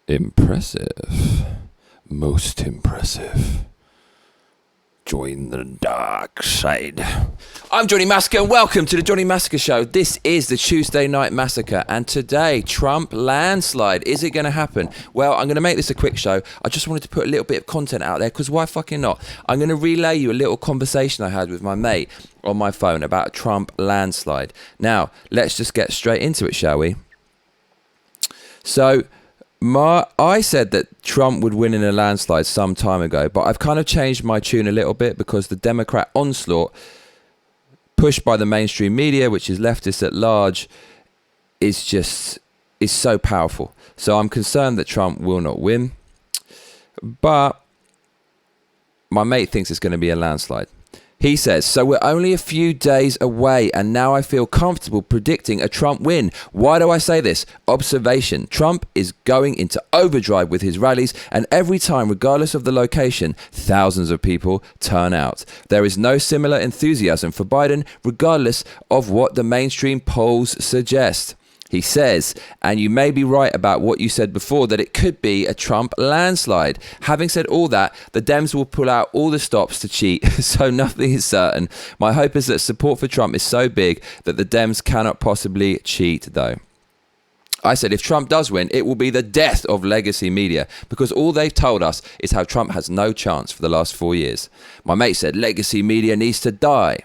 Impressive. Most impressive. Join the dark side. I'm Johnny Massacre and welcome to the Johnny Massacre Show. This is the Tuesday Night Massacre and today, Trump landslide. Is it going to happen? Well, I'm going to make this a quick show. I just wanted to put a little bit of content out there because why fucking not? I'm going to relay you a little conversation I had with my mate on my phone about a Trump landslide. Now, let's just get straight into it, shall we? So, I said that Trump would win in a landslide some time ago, but I've kind of changed my tune a little bit because the Democrat onslaught pushed by the mainstream media, which is leftist at large, is so powerful. So I'm concerned that Trump will not win, but my mate thinks it's going to be a landslide. He says, so we're only a few days away and now I feel comfortable predicting a Trump win. Why do I say this? Observation. Trump is going into overdrive with his rallies and every time, regardless of the location, thousands of people turn out. There is no similar enthusiasm for Biden, regardless of what the mainstream polls suggest. He says, and you may be right about what you said before, that it could be a Trump landslide. Having said all that, the Dems will pull out all the stops to cheat, so nothing is certain. My hope is that support for Trump is so big that the Dems cannot possibly cheat, though. I said, if Trump does win, it will be the death of legacy media, because all they've told us is how Trump has no chance for the last 4 years. My mate said, legacy media needs to die.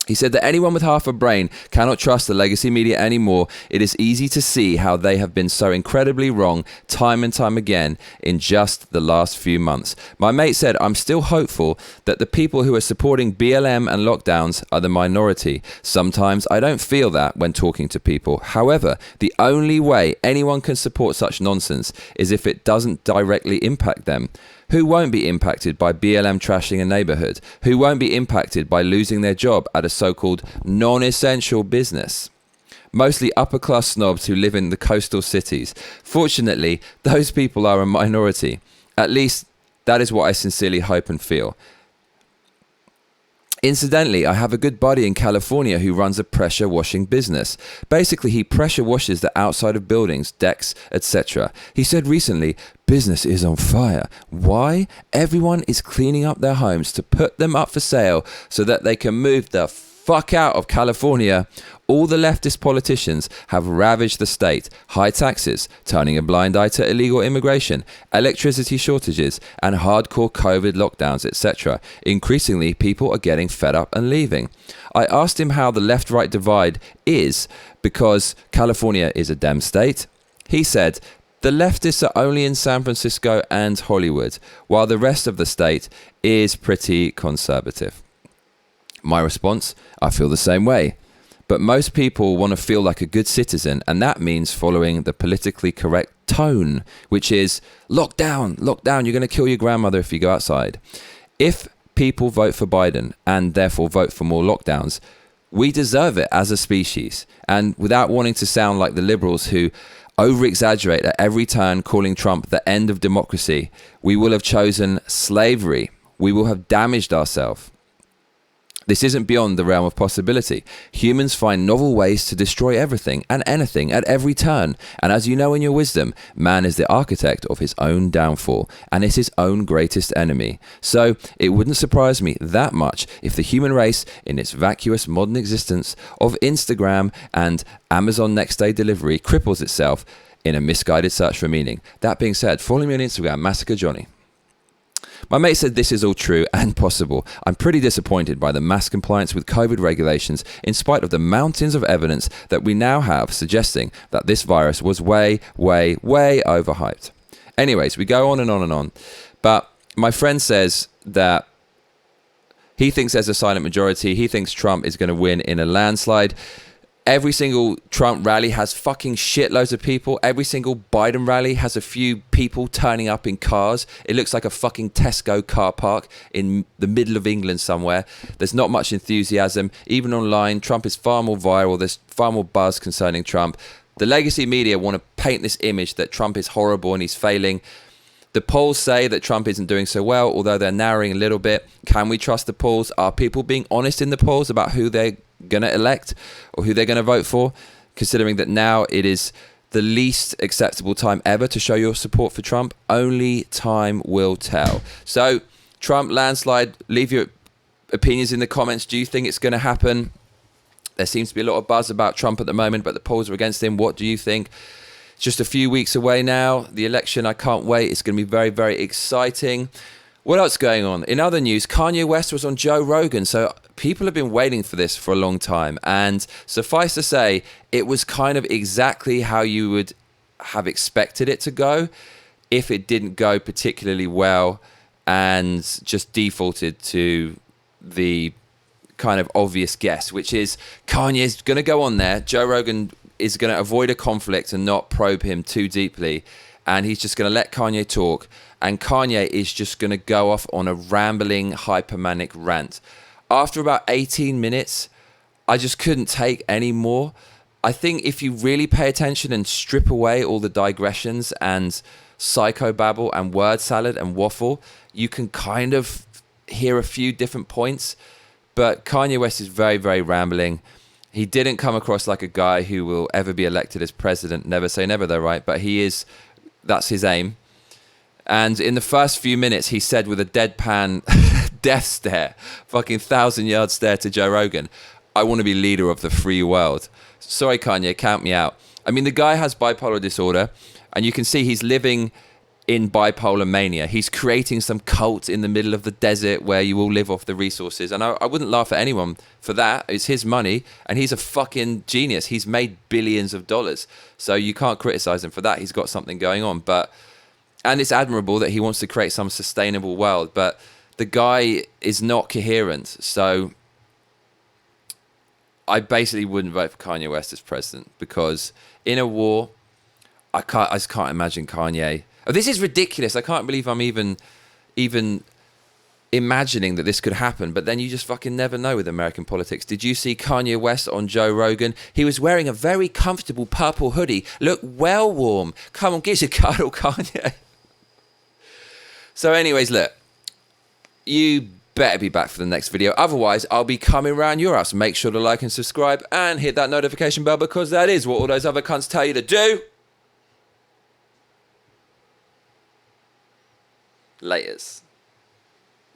He said that anyone with half a brain cannot trust the legacy media anymore. It is easy to see how they have been so incredibly wrong time and time again in just the last few months. My mate said, I'm still hopeful that the people who are supporting BLM and lockdowns are the minority. Sometimes I don't feel that when talking to people. However, the only way anyone can support such nonsense is if it doesn't directly impact them. Who won't be impacted by BLM trashing a neighborhood? Who won't be impacted by losing their job at a so-called non-essential business? Mostly upper-class snobs who live in the coastal cities. Fortunately, those people are a minority. At least, that is what I sincerely hope and feel. Incidentally, I have a good buddy in California who runs a pressure washing business. Basically, he pressure washes the outside of buildings, decks, etc. He said recently, business is on fire. Why? Everyone is cleaning up their homes to put them up for sale so that they can move the fuck out of California. All the leftist politicians have ravaged the state. High taxes, turning a blind eye to illegal immigration, electricity shortages, and hardcore COVID lockdowns, etc. Increasingly, people are getting fed up and leaving. I asked him how the left-right divide is because California is a Dem state. He said, the leftists are only in San Francisco and Hollywood, while the rest of the state is pretty conservative. My response, I feel the same way. But most people want to feel like a good citizen, and that means following the politically correct tone, which is lockdown, lockdown, you're going to kill your grandmother if you go outside. If people vote for Biden and therefore vote for more lockdowns, we deserve it as a species. And without wanting to sound like the liberals who over-exaggerate at every turn calling Trump the end of democracy, we will have chosen slavery. We will have damaged ourselves. This isn't beyond the realm of possibility. Humans find novel ways to destroy everything and anything at every turn. And as you know in your wisdom, man is the architect of his own downfall and is his own greatest enemy. So it wouldn't surprise me that much if the human race, in its vacuous modern existence of Instagram and Amazon next day delivery, cripples itself in a misguided search for meaning. That being said, follow me on Instagram, Massacre Johnny. My mate said this is all true and possible. I'm pretty disappointed by the mass compliance with COVID regulations in spite of the mountains of evidence that we now have suggesting that this virus was way, way, way overhyped. Anyways, we go on and on and on. But my friend says that he thinks there's a silent majority. He thinks Trump is going to win in a landslide. Every single Trump rally has fucking shitloads of people. Every single Biden rally has a few people turning up in cars. It looks like a fucking Tesco car park in the middle of England somewhere. There's not much enthusiasm. Even online, Trump is far more viral. There's far more buzz concerning Trump. The legacy media want to paint this image that Trump is horrible and he's failing. The polls say that Trump isn't doing so well, although they're narrowing a little bit. Can we trust the polls? Are people being honest in the polls about who they're going to elect or who they're going to vote for? Considering that now it is the least acceptable time ever to show your support for Trump? Only time will tell. So, Trump landslide, leave your opinions in the comments. Do you think it's going to happen? There seems to be a lot of buzz about Trump at the moment, but the polls are against him. What do you think? It's just a few weeks away now. The election, I can't wait. It's going to be very, very exciting. What else is going on? In other news, Kanye West was on Joe Rogan. So people have been waiting for this for a long time. And suffice to say, it was kind of exactly how you would have expected it to go if it didn't go particularly well and just defaulted to the kind of obvious guess, which is Kanye's going to go on there. Joe Rogan is going to avoid a conflict and not probe him too deeply. And he's just going to let Kanye talk. And Kanye is just going to go off on a rambling, hypermanic rant. After about 18 minutes, I just couldn't take any more. I think if you really pay attention and strip away all the digressions and psychobabble and word salad and waffle, you can kind of hear a few different points. But Kanye West is very, very rambling. He didn't come across like a guy who will ever be elected as president. Never say never, though, right? But he is, that's his aim. And in the first few minutes, he said with a deadpan death stare, fucking 1,000-yard stare to Joe Rogan, I want to be leader of the free world. Sorry, Kanye, count me out. I mean, the guy has bipolar disorder, and you can see he's living in bipolar mania. He's creating some cult in the middle of the desert where you all live off the resources. And I wouldn't laugh at anyone for that. It's his money, and he's a fucking genius. He's made billions of dollars. So you can't criticize him for that. He's got something going on. And it's admirable that he wants to create some sustainable world, but the guy is not coherent. So I basically wouldn't vote for Kanye West as president, because in a war, I just can't imagine Kanye. Oh, this is ridiculous. I can't believe I'm even imagining that this could happen. But then you just fucking never know with American politics. Did you see Kanye West on Joe Rogan? He was wearing a very comfortable purple hoodie. Looked well warm. Come on, give us a cuddle, Kanye. So anyways, look, you better be back for the next video. Otherwise, I'll be coming around your house. Make sure to like and subscribe and hit that notification bell, because that is what all those other cunts tell you to do. Laters.